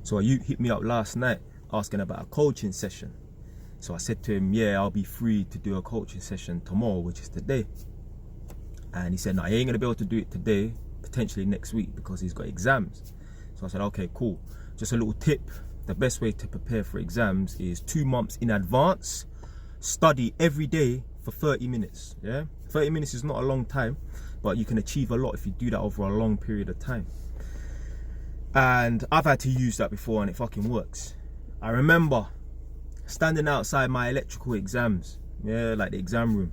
So you hit me up last night asking about a coaching session. So I said to him, yeah, I'll be free to do a coaching session tomorrow, which is today. And he said, no, he ain't gonna be able to do it today, potentially next week, because he's got exams. So I said, okay, cool. Just a little tip. The best way to prepare for exams is 2 months in advance. Study every day for 30 minutes, yeah? 30 minutes is not a long time, but you can achieve a lot if you do that over a long period of time. And I've had to use that before and it fucking works. I remember standing outside my electrical exams, yeah, like the exam room,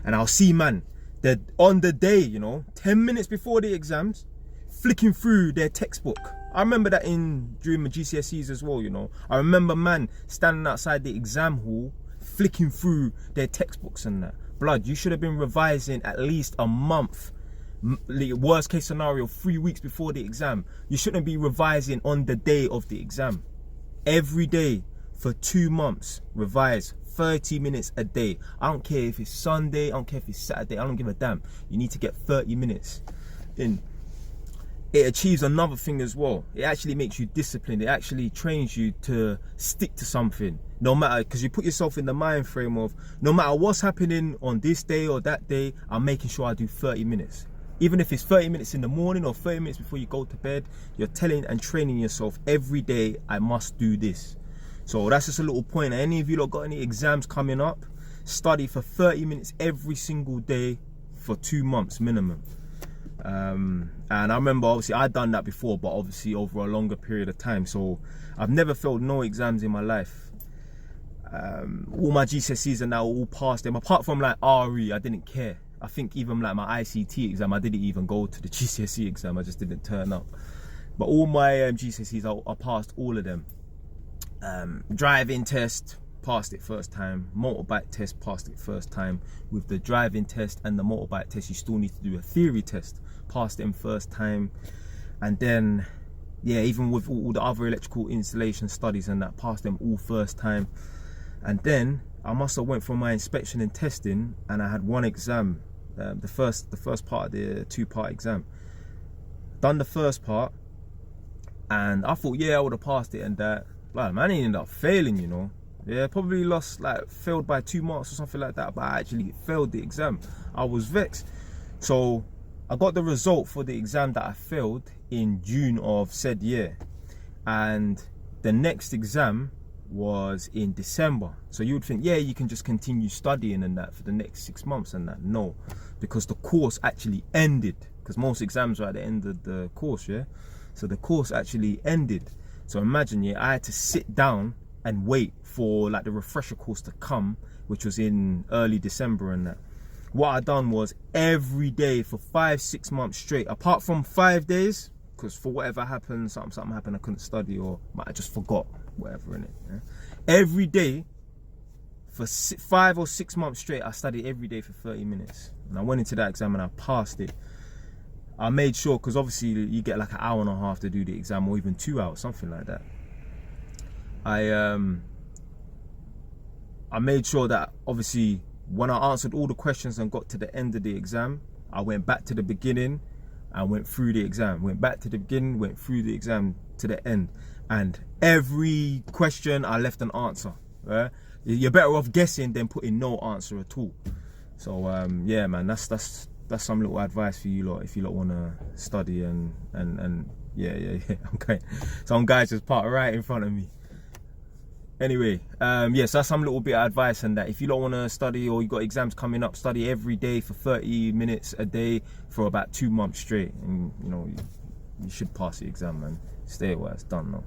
and I'll see man that on the day, you know, 10 minutes before the exams, flicking through their textbook. I remember that during my GCSEs as well, you know. I remember man standing outside the exam hall, flicking through their textbooks and that. Blood, you should have been revising at least a month. Worst case scenario, 3 weeks before the exam. You shouldn't be revising on the day of the exam. Every day for 2 months, revise 30 minutes a day. I don't care if it's Sunday, I don't care if it's Saturday, I don't give a damn. You need to get 30 minutes in. It achieves another thing as well. It actually makes you disciplined. It actually trains you to stick to something. No matter, because you put yourself in the mind frame of, no matter what's happening on this day or that day, I'm making sure I do 30 minutes. Even if it's 30 minutes in the morning or 30 minutes before you go to bed, you're telling and training yourself every day, I must do this. So that's just a little point. Any of you lot got any exams coming up, study for 30 minutes every single day for 2 months minimum. And I remember, obviously, I'd done that before, but obviously over a longer period of time. So I've never failed no exams in my life. All my GCSEs are now all passed them. Apart from like RE, I didn't care. I think even like my ICT exam, I didn't even go to the GCSE exam. I just didn't turn up. But all my GCSEs, I passed all of them. Driving test, passed it first time. Motorbike test, passed it first time. With the driving test and the motorbike test, you still need to do a theory test. Passed them first time. And then, yeah, even with all the other electrical installation studies and that, passed them all first time. And then I must have went for my inspection and testing, and I had one exam, the first part of the 2-part exam. Done the first part, and I thought, yeah, I would have passed it and that. Like, man, I ended up failing, you know. Yeah, probably failed by 2 marks or something like that, but I actually failed the exam. I was vexed. So I got the result for the exam that I failed in June of said year, and the next exam was in December. So you would think, yeah, you can just continue studying and that for the next 6 months and that. No, because the course actually ended, because most exams are at the end of the course, yeah. So the course actually ended. So imagine, yeah, I had to sit down and wait for like the refresher course to come, which was in early December and that. What I done was every day for 5-6 months straight, apart from 5 days, because for whatever happened, something happened, I couldn't study, or I just forgot, whatever in it. Yeah? Every day for 5 or 6 months straight, I studied every day for 30 minutes, and I went into that exam and I passed it. I made sure, because obviously you get like an hour and a half to do the exam, or even 2 hours, something like that. I made sure that obviously when I answered all the questions and got to the end of the exam, I went back to the beginning and went through the exam. Went back to the beginning, went through the exam to the end. And every question I left an answer. Right? You're better off guessing than putting no answer at all. So yeah, man, that's some little advice for you lot if you lot want to study and yeah. Okay, some guys just parked right in front of me. Anyway, yeah, so that's some little bit of advice, and that if you don't want to study or you got exams coming up, study every day for 30 minutes a day for about 2 months straight, and you know you should pass the exam, man. Stay while it's done, though.